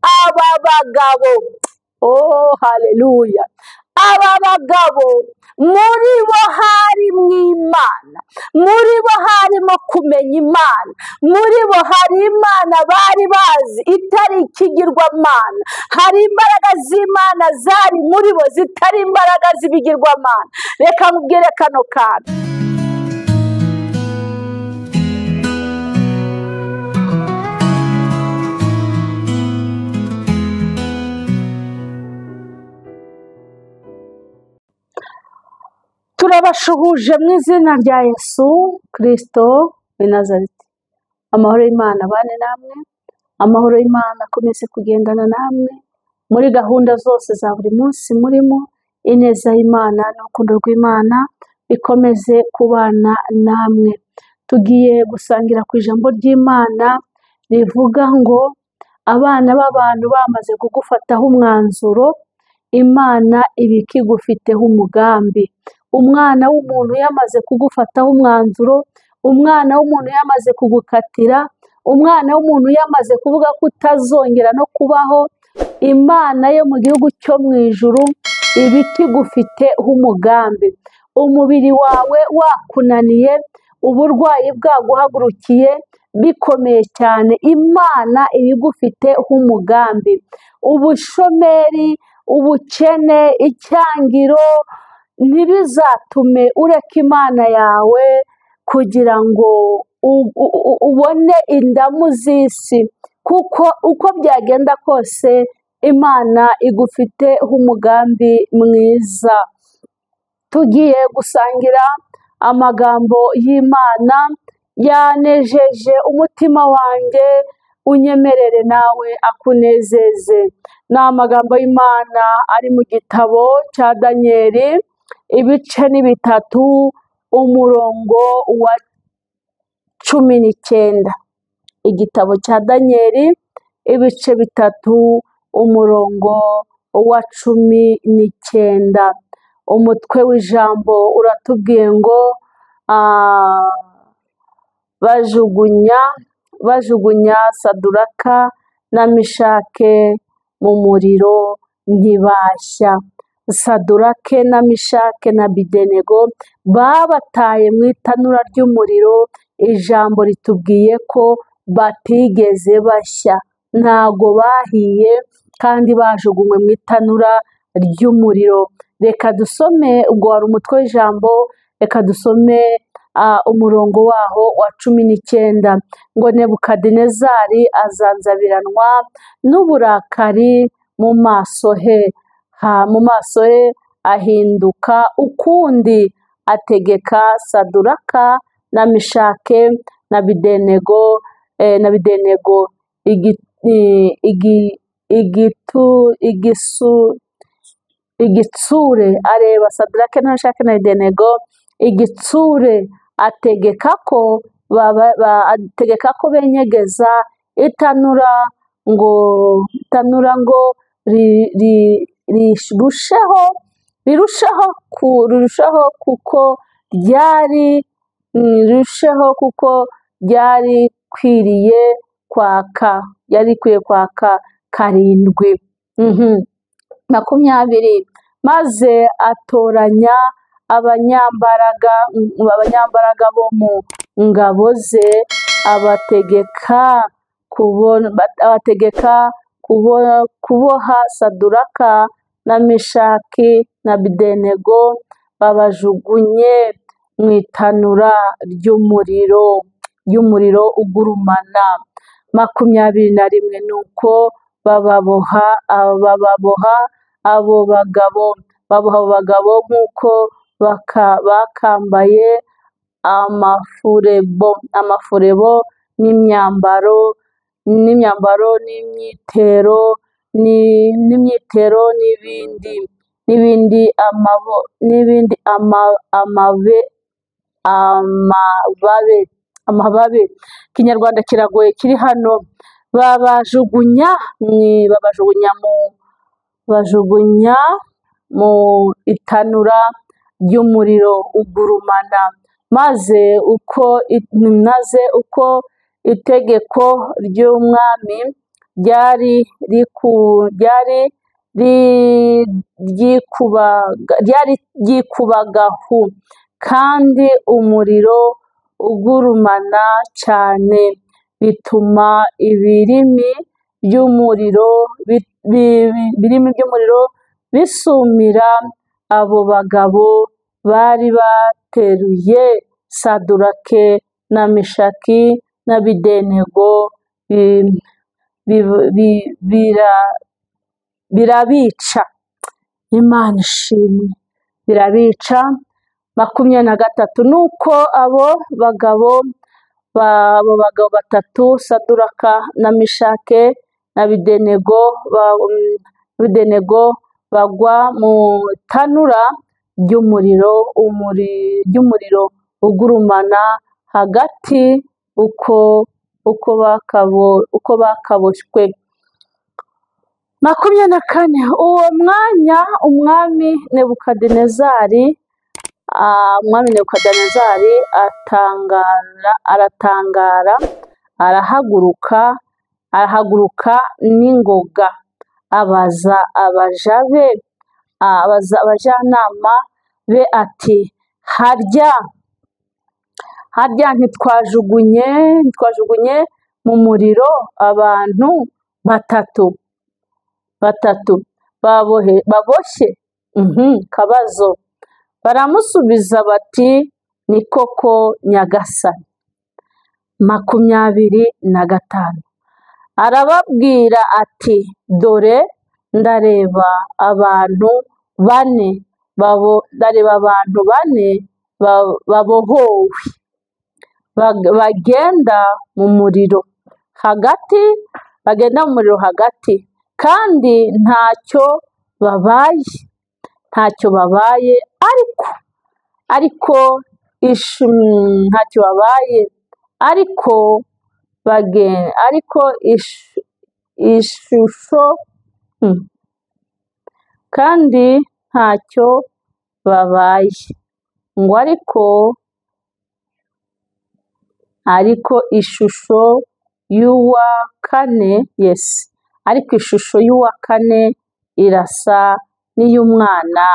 aba bagabo, oh haleluya, aba bagabo muri bo harimo Imana, muri bo harimo kumenya Imana, muri bo hari Imana bari bazi itari ikigirwamana, hari imbaraga z'Imana zari muri bo zitari imbaraga z'ibigirwamana. Reka nkubwire kano kantu, turabashuhuje mu izina rya Yesu Kristo w'i Nazareti. Amahoro y'Imana abane namwe, amahoro y'Imana akomeze kugendana namwe muri gahunda zose za buri munsi murimo. Ineza y'Imana n'urukundo rw'Imana bikomeze kubana namwe. Tugiye gusangira ku ijambo ry'Imana rivuga ngo abana b'abantu bamaze kugufataho umwanzuro, Imana iba ikigufiteho umugambi. Umwana w'umuntu yamaze kugufataho umwanzuro, umwana w'umuntu yamaze kugukatira, umwana w'umuntu yamaze kuvuga ko utazongera no kubaho, Imana yo mu gihugu cyo mu ijuru iba ikigufiteho umugambi. Umubiri wawe wakunaniye, uburwayi bwaguhagurukiye bikomeye cyane, Imana iba igufiteho umugambi. Ubushomeri, ubukene, icyangiro ntibizatume ureka Imana yawe kugira ngo ubone indamu z'isi, kuko uko byagenda kose Imana igufiteho umugambi mwiza. Tugiye gusangira amagambo y'Imana yanejeje umutima wanjye, unyemerere nawe akunezeze. Ni amagambo y'Imana ari mu gitabo cya Daniyeli, ibice ni 3, umurongo wa 19. Igitabo cya Daniyeli, ibice 3, umurongo wa 19. Umutwe w'ijambo uratubwiye ngo bajugunya Saduraka na Meshake mu muriro ntibashya. Sadurake na Meshake na Abedenego babataye mu itanura ry'umuriro. Ijambo ritubwiye ko batigeze bashya, ntago bahiye kandi bajugunywe mu itanura ry'umuriro. Reka dusome, ubwo wari umutwe w'ijambo, reka dusome umurongo waho wa 19 ngo Nebukadinezari azanzabiranwa n'uburakari mu maso he, ahinduka ukundi, ategeka Saduraka na Meshake na Abedenego igitsure, areba Saduraka na Meshake na Abedenego igitsure, ategeka ko benyegeza itanura ngo rirusheho kuko ryari kwiriye kwaka 7. 20. Maze atoranya abanyambaraga bo mu ngabo ze, abategeka kuboha Saduraka na Meshaki na Abedenego, babajugunye mu itanura ry'umuriro ugurumana. 21. Nuko bababoha abo bagabo nk'uko bakambaye amafurebo n'imyambaro n'imyitero n'ibindi amababe. Ikinyarwanda kiragoye kiri hano. babajugunya mu itanura ry'umuriro ugurumana, maze uko itegeko ry'umwami ryari ryikubagahu, kandi umuriro ugurumana cyane, bituma ibirimi by'umuriro bisumira abo bagabo bari bateruye Sadurake na Meshaki na Abedenego, birabica. Imana ishimwe, birabica. 23. Nuko abo bagabo batatu, Saduraka na Meshake na Abedenego bagwa mu tanura ry'umuriro ugurumana hagati uko bakaboshywe. 24. Uwo mwanya umwami Nebukadinezari aratangara, arahaguruka n'ingoga, abaza abajyanama be ati, harya ntitwajugunye mu muriro abantu batatu baboshye? Kabazo. Baramusubiza bati, ni koko nyagasani. 25. Arababwira ati, dore ndareba abantu bane babohowe bagenda mu muriro hagati, kandi ntacyo babaye, ariko ishusho y'uwa kane irasa n'iy'umwana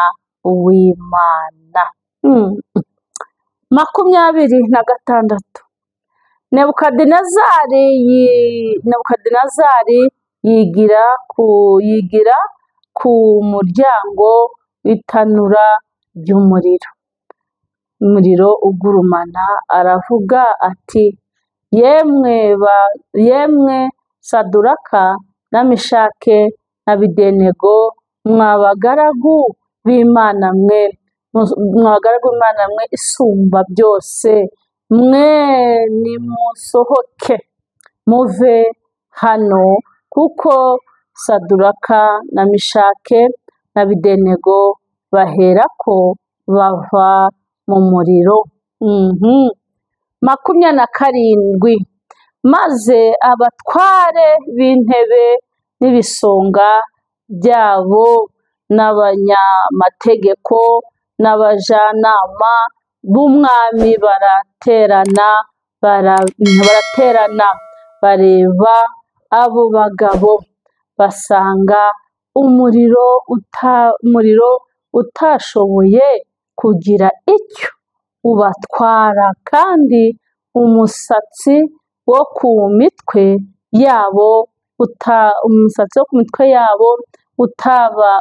w'Imana. 26. Nebukadinezari yigira ku muryango w'itanura ry'umuriro ugurumana, aravuga ati, yemwe Saduraka na Meshake na Abedenego, mwa bagaragu b'Imana mwe isumba byose, mwe nimusohoke muve hano, kuko Saduraka na Meshake na Abedenego baherako bava mu muriro. 27. Maze abatware b'intebe n'ibisonga byabo n'abanyamategeko n'abajyanama b'umwami baraterana bareba abo bagabo, basanga umuriro utashoboye kugira icyo ubatwara, kandi umusatsi wo ku mitwe yabo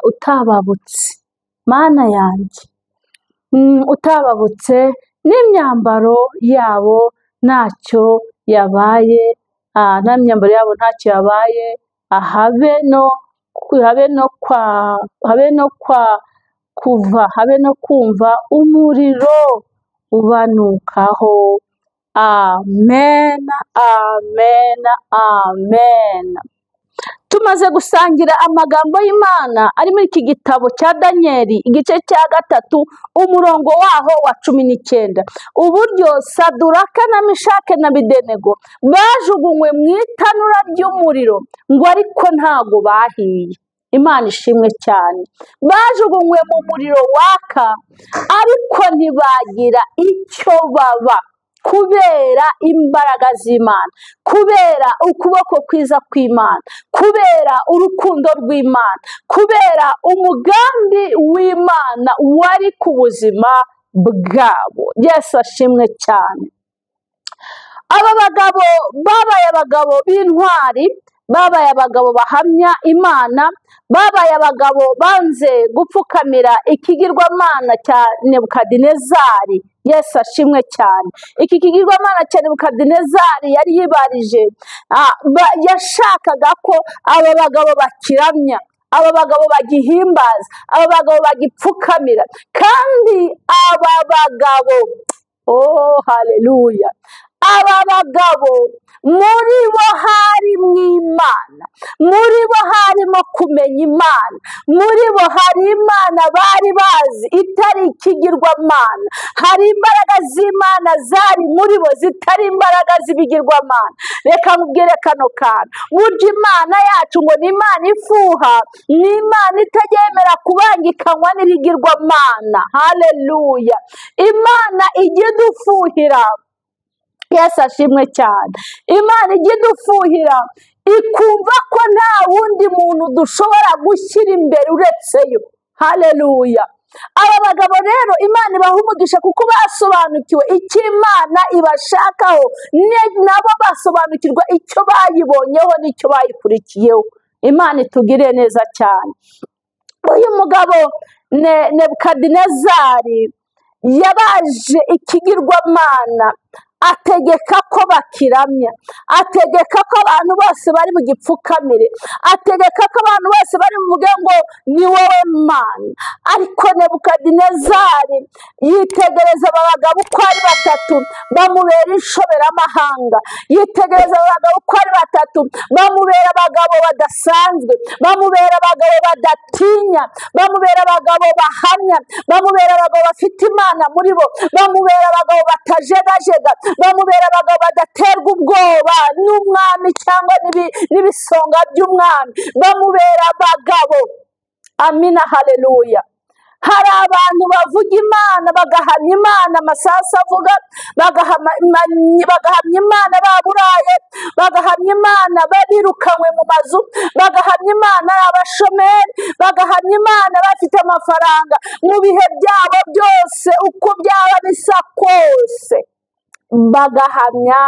utababutse. Mana yanjye, utababutse, n'imyambaro yabo ntacyo yabaye, habe no kumva umuriro ubanukaho. Amen, amen, amen. Tumaze gusangira amagambo y'Imana ari muri iki gitabo cya Daniyeli, igice cya 3, umurongo waho wa 19, uburyo Saduraka na Meshake na Abedenego bajugunywe mu itanura ry'umuriro, ngo ariko ntago bahiye. Imana ishimwe cyane. Bajugunywe mu muriro waka, ariko ntibagira icyo baba. kubera imbaraga z'Imana, kubera ukuboko kwiza kw'Imana, kubera urukundo rw'Imana, kubera umugambi w'Imana wari ku buzima bwabo. Yesu ashimwe cyane. Aba bagabo babaye abagabo b'intwari, babaye abagabo bahamya Imana, babaye abagabo banze gupfukamira ikigirwamana cya Nebukadinezari. Yesu ashimwe cyane. Iki kigirwamana cya Nebukadinezari yari yibarije, yashakaga ko aba bagabo bakiramya, aba bagabo bagihimbaza, aba bagabo bagipfukamira. Kandi aba bagabo, oh haleluya, aba bagabo muri bo harimo Imana, muri bo harimo kumenya Imana, muri bo hari Imana bari bazi itari ikigirwamana, hari imbaraga z'Imana zari muri bo zitari imbaraga z'ibigirwamana. Reka nkubwire kano kantu, burya Imana yacu ngo ni Imana ifuha, ni Imana itagemera kubangikanywa n'ibigirwamana. Haleluya, Imana ijya idufuhira. Yesu ashimwe cyane. Imana ijya idufuhira ikumva ko nta wundi muntu dushobora gushyira imbere uretse yo. Haleluya. Aba bagabo rero Imana ibaha umugisha kuko basobanukiwe icyo Imana ibashakaho, nabo basobanukirwa icyo bayibonyeho n'icyo bayikurikiyeho. Imana itugirire neza cyane. Uyu mugabo Nebukadinezari yabaje ikigirwamana, ategeka ko bakiramya, ategeka ko abantu bose bari bugipfukamire, ategeka ko abantu bose bari buvuge ngo ni wowe Mana. Ariko Nebukadinezari yitegereza aba bagabo uko ari batatu bamubera inshoberamahanga, yitegereza aba bagabo uko ari batatu bamubera abagabo badasanzwe, bamubera abagabo badatinya, bamubera abagabo bahamya, bamubera abagabo bafite Imana muri bo, bamubera abagabo batajegajega, bamubera abagabo badaterwa ubwoba n'umwami cyangwa n'ibisonga by'umwami, bamubera abagabo. Amina, haleluya. Hari abantu bavuga Imana, bagahamya Imana amasasu avuga, bagahamya Imana baburaye, bagahamya Imana babirukanywe mu mazu, bagahamya Imana abashomeri, bagahamya Imana bafite amafaranga mu bihe byabo byose uko byaba bisa kose, bagahamya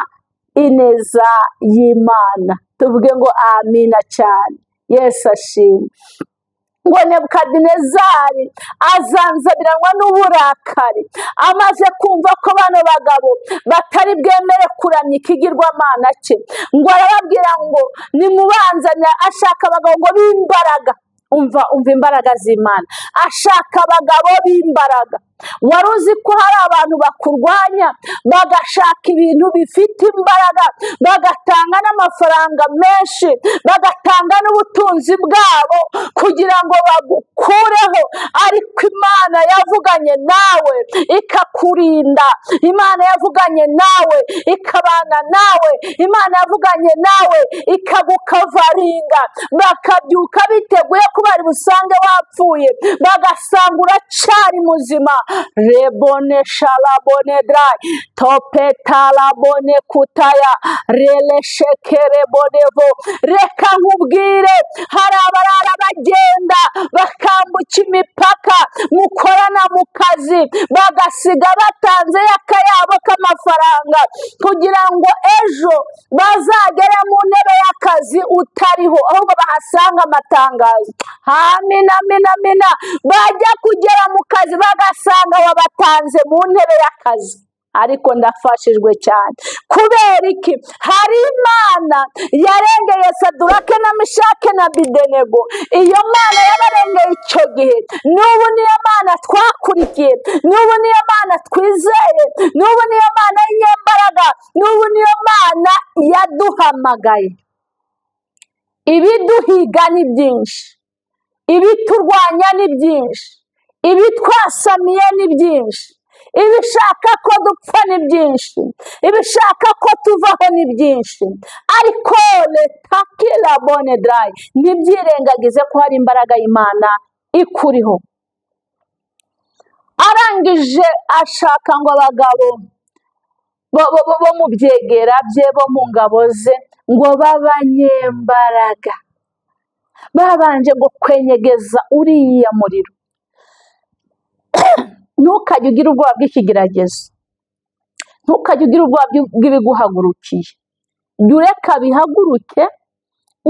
ineza y'Imana. Tuvuge ngo amina cyane. Yesu ashimwe. Ngo Nebukadinezari azanzabiranwa n'uburakari amaze kumva ko bano bagabo batari bwemere kuramya ikigirwamana cye, ngo arababwira ngo nimubanzanya. Ashaka abagabo ngo b'imbaraga. Umva imbaraga z'Imana. Ashaka abagabo b'imbaraga. Wari uzi ko hari abantu bakurwanya bagashaka ibintu bifite imbaraga, bagatanga n'amafaranga menshi, bagatanga n'ubutunzi bwabo kugira ngo bagukureho, ariko Imana yavuganye nawe ikakurinda, Imana yavuganye nawe ikabana nawe, Imana yavuganye nawe ikagukavaringa, bakabyuka biteguye ko bari busange wapfuye, bagasanga uracari muzima. Rebone shalabone drai topetalabone kutaya releshekere bonevo. Reka nkubwire, hari abarara bagenda bakambuka imipaka, mukorana mu kazi bagasiga batanze akayabo k'amafaranga kugira ngo ejo bazagere mu ntebe y'akazi utariho, ahubwo bahasanga amatangazo. Amina, amina, amina. Bajya kugera mu kazi bagasanga wabatanze mu ntebe y'akazi. Ariko ndafashijwe cyane. Kubera iki? Hari Imana yarengeye Sadurake na Meshake na Abedenego. Iyo Mana yabarengeye icyo gihe, n'ubu niyo Mana twakurikiye, n'ubu niyo Mana twizeye, n'ubu niyo Mana y'inyembaraga, n'ubu niyo Mana yaduhamagaye. Ibiduhiga ni byinshi, ibiturwanya ni byinshi, ibitwasamiye ni byinshi, ibishaka ko dupfa ni byinshi, ibishaka ko tuvaho ni byinshi, ariko letakila bone dry, ntibyirengagize ko hari imbaraga y'Imana ikuriho. Arangije ashaka ngo abagabo bo mu byegera bye, bo mu ngabo ze, ngo b'abanyembaraga, babanje ngo kwenyegeza uriya muriro. Ntukajye ugira ubwoba bw'ikigeragezo, ntukajye ugira ubwoba bw'ibiguhagurukiye, jya ureka bihaguruke,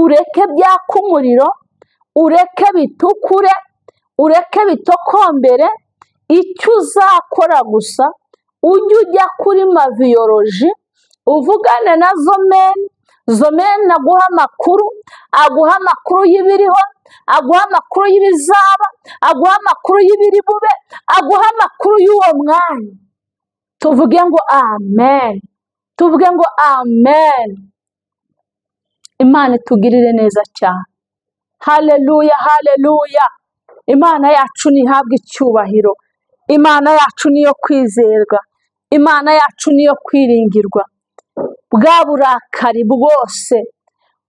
ureke byaka umuriro, ureke bitukure, ureke bitokombere. Icyo uzakora gusa, ujye ujya kuri maviyoroji uvugane na zomeni aguha amakuru y'ibiriho, aguha amakuru y'ibizaba, aguha amakuru y'ibiri bube, aguha amakuru y'uwo mwanya. Tuvuge ngo amen, tuvuge ngo amen. Imana itugirire neza cyane. Haleluya, haleluya. Imana yacu ntihabwe icyubahiro, Imana yacu niyo kwizerwa, Imana yacu niyo kwiringirwa. Bwa burakari bwose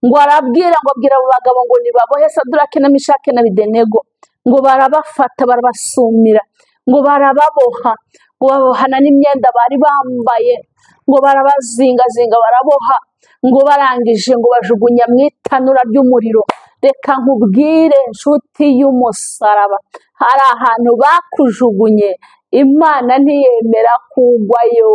ngo arabwira ngo abwira abo bagabo ngo nibabohe Saduraka na Meshaki na Abedenego, ngo barabafata barabasumira, ngo barababoha, ngo babohana n'imyenda bari bambaye, ngo barabazingazinga baraboha, ngo barangije ngo bajugunya mu itanura ry'umuriro. Reka nkubwire nshuti y'umusaraba, hari ahantu bakujugunye Imana ntiyemera kugwayo,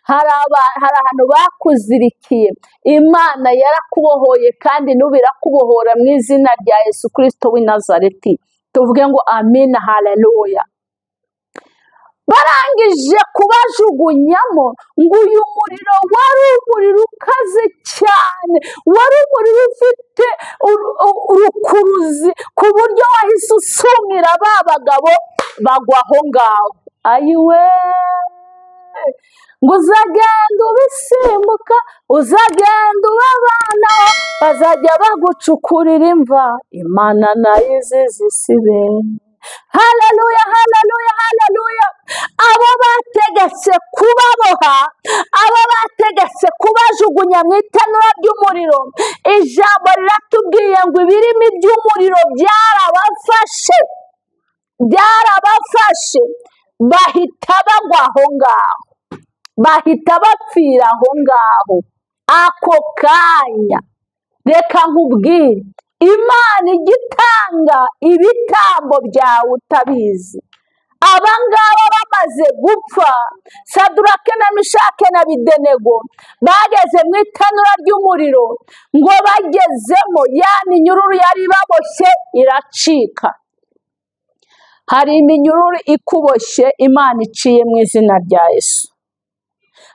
hari ahantu bakuzirikiye Imana yarakubohoye kandi n'ubu irakubohora mu izina rya Yesu Kristo w'i Nazareti. Tuvuge ngo amina, haleluya. Barangije kubajugunyamo, ngo uyu muriro wari umuriro ukaze cyane, wari umuriro ufite urukuruzi ku buryo wahise usumira ba bagabo bagwa aho ngaho. Ayiwe, ngo uzagenda ubisimbuka, uzagenda ubabanaho, bazajya bagucukurira imva, Imana nayo izizisibe. Haleluya, haleluya, haleluya. Abo bategetse kubaboha, abo bategetse kubajugunya mu itanura ry'umuriro, ijambo riratubwiye ngo ibirimi by'umuriro byarabafashe, bahita bagwa aho ngaho, bahita bapfira aho ngaho ako kanya. Reka nkubwire, Imana igitanga ibitambo byawe utabizi. Abangaba bamaze gupfa, Saduraka na Meshaki na Abedenego bageze mu itanura ry'umuriro, ngo bagezemo ya minyururu yari baboshye iracika. Hari iminyururu ikuboshye Imana iciye mu izina rya Yesu.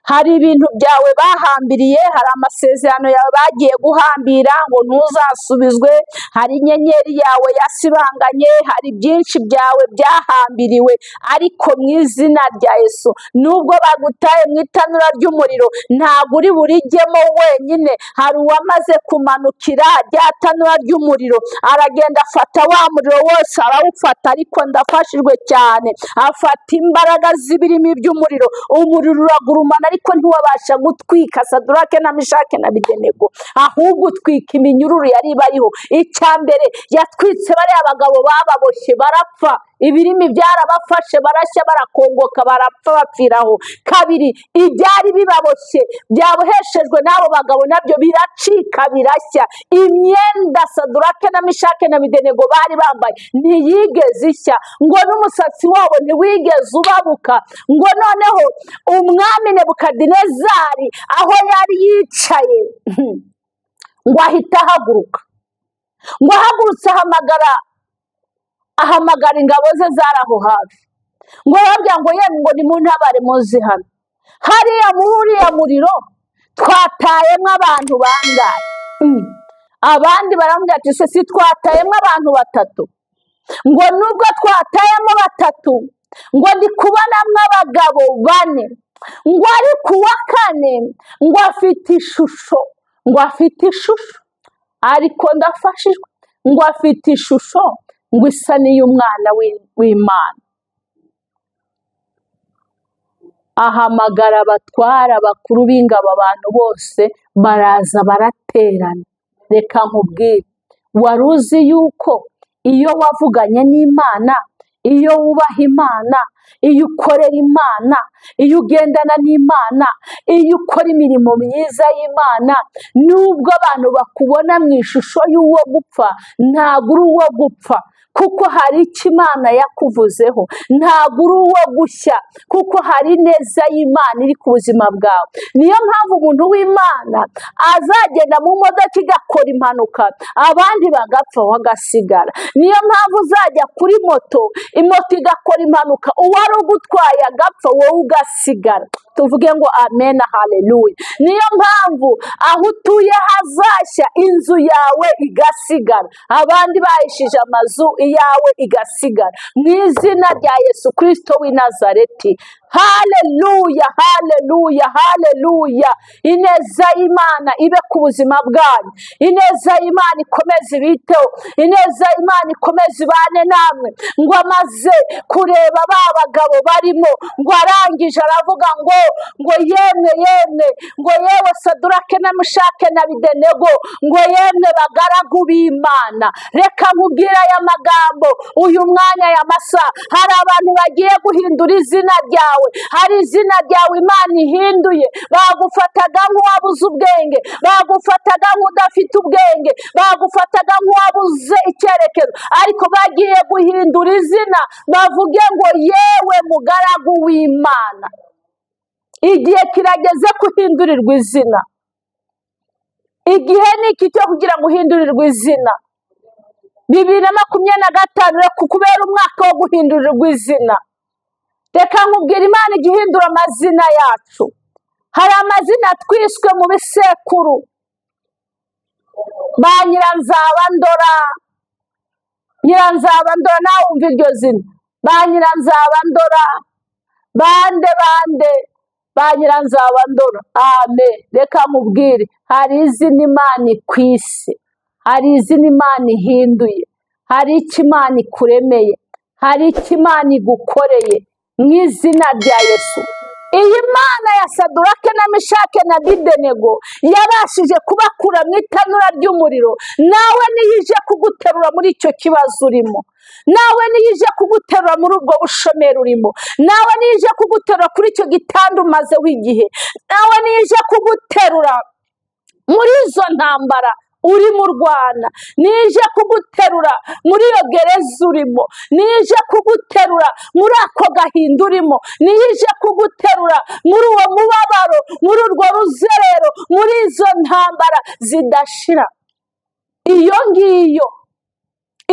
Hari ibintu byawe bahambiriye, hari amasezerano yawe bagiye guhambira ngo ntuzasubizwe, hari inyenyeri yawe yasibanganye, hari byinshi byawe byahambiriwe, ariko mu izina rya Yesu, nubwo bagutaye mu itanura ry'umuriro, ntabwo uri burijyemo wenyine. Hari uwamaze kumanukira rya tanura ry'umuriro, aragenda afata wa muriro wose arawufata, ariko ndafashijwe cyane, afata imbaraga z'ibirimi by'umuriro, umuriro uragurumana ariko ntiwabasha gutwika Saduraka na Meshaki na Abedenego, ahubwo utwika iminyururu yari ibariho. Icya mbere, yatwitse bariya bagabo bababoshye barapfa, ibirimi byarabafashe barashya, barakongoka, barapfa bapfiraho. Kabiri, ibyari bibaboshye byaboheshejwe n'abo bagabo nabyo biracika birashya. Imyenda Saduraka na Meshaki na Abedenego bari bambaye ntiyigeze ishya, ngo n'umusatsi wabo ntiwigeze ubabuka. Ngo noneho umwami Nebukadinezari aho yari yicaye, ngo ahita ahaguruka, ngo ahagurutse ahamagara ingabo ze zari aho hafi, ngo babwira ngo yemwe ngo nimuntabare muze hano, hariya muri uriya muriro twatayemo abantu bangahe? Abandi baramubwira ati se si twatayemo abantu batatu? Ngo nubwo twatayemo batatu, ngo ndi kubonamo abagabo bane, ngo ari kuwa kane ngo afite ishusho, ngo afite ishusho, ariko ndafashijwe, ngo afite ishusho ngo isa n'iy'umwana w'Imana. Ahamagara abatwara abakuru b'ingabo, abantu bose baraza baraterana. Reka nkubwire, wari uzi yuko iyo wavuganye n'Imana, iyo wubaha Imana, iyo ukorera Imana, iyo ugendana n'Imana, iyo ukora imirimo myiza y'Imana, nubwo abantu bakubona mu ishusho y'uwo gupfa, ntabwo uri uwo gupfa, kuko hari icyo Imana yakuvuzeho. Ntabwo uri uwo gushya, kuko hari neza y'Imana iri ku buzima bwawe. Niyo mpamvu umuntu w'Imana azagenda mu modoka igakora impanuka, abandi bagapfa we agasigara. Niyo mpamvu uzajya kuri moto, imoto igakora impanuka, uwari ugutwaye agapfa wowe ugasigara. Tuvuge ngo amen, haleluya. Niyo mpamvu aho utuye hazashya, inzu yawe igasigara, abandi bahishije amazu, iyawe igasigara, mu izina rya Yesu Kristo w'i Nazareti. Haleluya, haleluya, haleluya. Ineza y'Imana ibe ku buzima bwanyu, ineza y'Imana ikomeze ibiteho, ineza y'Imana ikomeze ibane namwe. Ngo amaze kureba ba bagabo barimo, ngo arangije aravuga ngo yemwe, ngo yewe Sadurake na Meshake na Abedenego, ngo yemwe bagaragu b'Imana, reka nkubwire aya magambo uyu mwanya, aya masaha. Hari abantu bagiye guhindura izina ryawe, hari izina ryawe Imana ihinduye. Bagufataga nk'uwabuze ubwenge, bagufataga nk'udafite ubwenge, bagufataga nk'uwabuze icyerekezo, ariko bagiye guhindura izina, bavuge ngo yewe mugaragu w'Imana. Igihe kirageze kuhindurirwa izina. Igihe ni iki cyo kugira ngo uhindurirwe izina. 2025 kubera umwaka wo guhindurirwa izina. Reka nkubwire, Imana igihindura amazina yacu. Hari amazina twiswe mu bisekuru, ba Nyiranzabandora, Nyiranzabandora, nawe wumva iryo zina, ba Nyiranzabandora, bande ba Nyiranzabandora. Amen. Reka nkubwire, hari izina Imana ikwise, hari izina Imana ihinduye, hari icyo Imana ikuremeye, hari icyo Imana igukoreye, mu izina rya Yesu. Iyi Mana ya Sadurake na Meshake na Abedenego yabashije kubakura mu itanura ry'umuriro. Nawe niyo ije kuguterura muri icyo kibazo urimo, nawe niyo ije kuguterura muri ubwo bushomeri urimo, nawe niyo ije kuguterura kuri icyo gitanda umazeho igihe, nawe niyo ije kuguterura muri izo ntambara urimo urwana, nije kuguterura muri iyo gereza urimo, nije kuguterura muri ako gahinda urimo, nije kuguterura muri uwo mubabaro, muri urwo ruzerero, muri izo ntambara zidashira. Iyo ngiyo,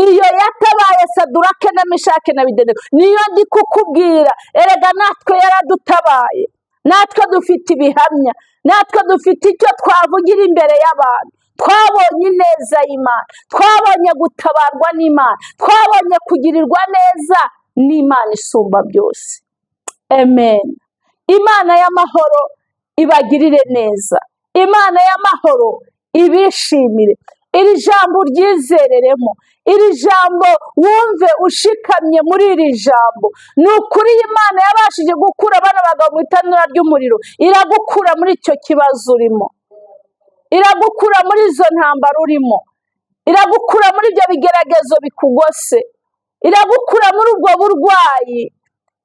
iyo yatabaye Sadurake na Meshake na Abedenego, niyo ndi kukubwira. Erega natwe yaradutabaye, natwe dufite ibihamya, natwe dufite icyo twavugira imbere y'abantu. Twabonye ineza y'Imana, twabonye gutabarwa n'Imana, twabonye kugirirwa neza n'Imana isumba byose. Amen. Imana y'amahoro ibagirire neza, Imana y'amahoro ibishimire. Iri jambo ryizereremo, iri jambo wumve ushikamye muri iri jambo. Ni ukuri Imana yabashije gukura abana bagabo mu itanura ry'umuriro, iragukura muri icyo kibazo urimo, iragukura muri izo ntambara urimo, iragukura muri ibyo bigeragezo bikugose, iragukura muri ubwo burwayi,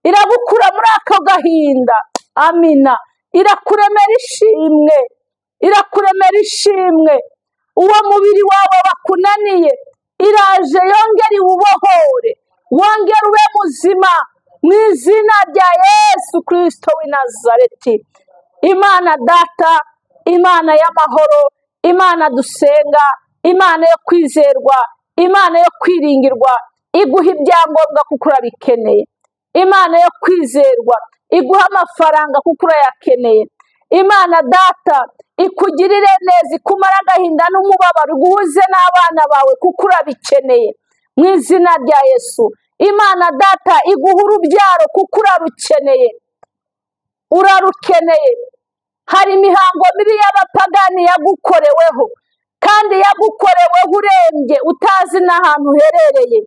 iragukura muri ako gahinda. Amina. Irakuremera ishimwe, irakuremera ishimwe. Uwo mubiri wawe bakunaniye, iraje yongere iwubohore, wongere ube muzima, mu izina rya Yesu Kristo w'i Nazareti. Imana Data, Imana y'amahoro, Imana dusenga, Imana yo kwizerwa, Imana yo kwiringirwa, iguha ibyangombwa kuko urabikeneye. Imana yo kwizerwa, iguha amafaranga kuko urayakeneye. Imana Data, ikugirire neza, ikumara agahinda n'umubabaro, iguhuze n'abana bawe kuko urabikeneye, mu izina rya Yesu. Imana Data, iguha urubyaro kuko urarukeneye, urarukeneye. Hari imihango mibi y'abapagani yagukoreweho, kandi yagukoreweho urembye utazi n'ahantu uherereye,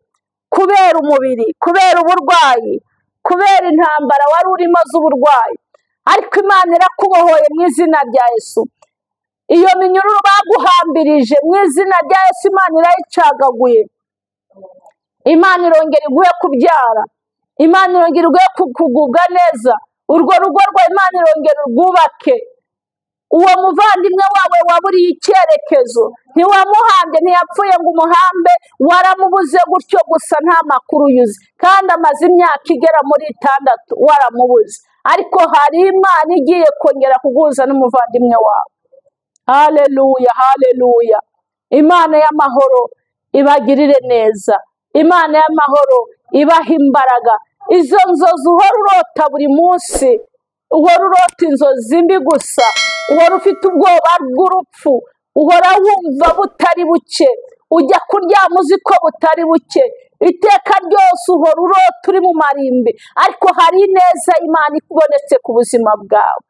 kubera umubiri, kubera uburwayi, kubera intambara wari urimo z'uburwayi, ariko Imana irakubohoye mu izina rya Yesu. Iyo minyururu baguhambirije, mu izina rya Yesu Imana irayicagaguye. Imana irongera iguhe kubyara, Imana irongera kugubwa neza, urwo rugo rwa Imana irongera urwubake. Uwo muvandimwe wawe waburiye icyerekezo, ntiwamuhambye, ntiyapfuye ngo umuhambe, waramubuze gutyo gusa nta makuru yuzi, kandi amaze imyaka igera muri 6 waramubuze, ariko hari Imana igiye kongera kuguhuza n'umuvandimwe wawe. Haleluya, haleluya. Imana y'amahoro ibagirire neza, Imana y'amahoro ibaha imbaraga. Izo nzozi uhora urota buri munsi, uhora urota inzozi mbi gusa, uhora ufite ubwoba bw'urupfu, uhora wumva butari buke, ujya kuryama uzi ko butari buke, iteka ryose uhora urota uri mu marimbi, ariko hari neza Imana ikubonetse ku buzima bwawe,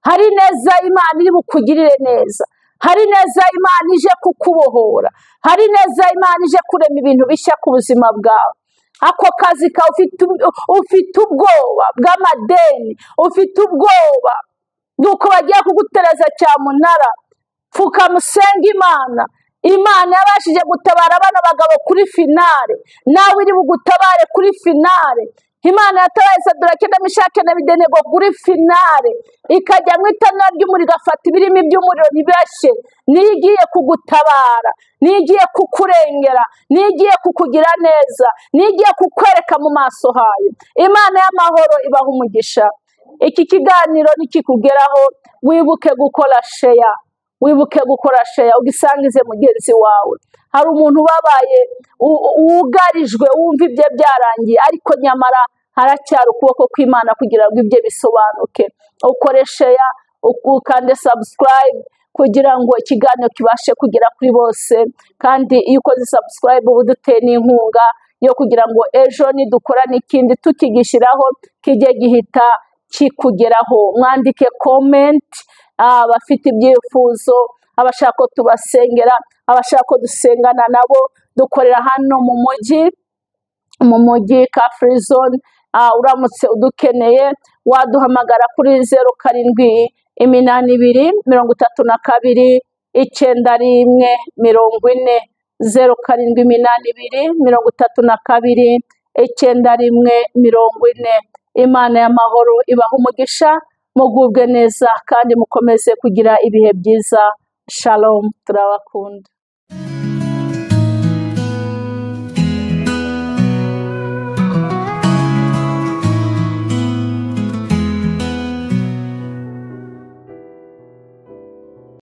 hari neza Imana iri bukugirire neza, hari neza Imana ije kukubohora, hari neza Imana ije kurema ibintu bishya ku buzima bwawe. Ako kazi ka ufite ubwoba bw'amadeni, ufite ubwoba nuko bagiye kugutereza cyamunara, pfukama usenge Imana. Imana yabashije gutabara abana bagabo kuri finale, nawe iri bugutabare kuri finale. Imana yatabaye Saduraki na Meshaki na Abedenego kuri finale, ikajya mu itanura ry'umuriro igafata ibirimi by'umuriro ntibashye. Niyo igiye kugutabara, niyo igiye kukurengera, niyo igiye kukugira neza, niyo igiye kukwereka mu maso hayo. Imana y'amahoro ibaha umugisha. Iki kiganiro nikikugeraho, wibuke gukora share, wibuke gukora share, ugisangize mugenzi wawe. Hari umuntu babaye ugarijwe, wumva ibye byarangiye, ariko nyamara haracyari ukuboko kw'Imana kugira ngo ibye bisobanuke. Ukore share, ukande subscribe kugira ngo ikiganiro kibashe kugera kuri bose, kandi iyo ukoze subscribe uba uduteye n'inkunga yo kugira ngo ejo nidukora n'ikindi tukigishiraho kijye gihita kikugeraho. Mwandike comment, abafite ibyifuzo, abashaka tubasengera, abashaka dusengana nabo. Dukorera hano mu mujyi ka free zone. Uramutse udukeneye waduhamagara kuri 07 82 32 91 40, 07 82 32 91 40. Imana y'amahoro ibaha umugisha, mugubwe neza kandi mukomeze kugira ibihe byiza. Shalom, turabakunda.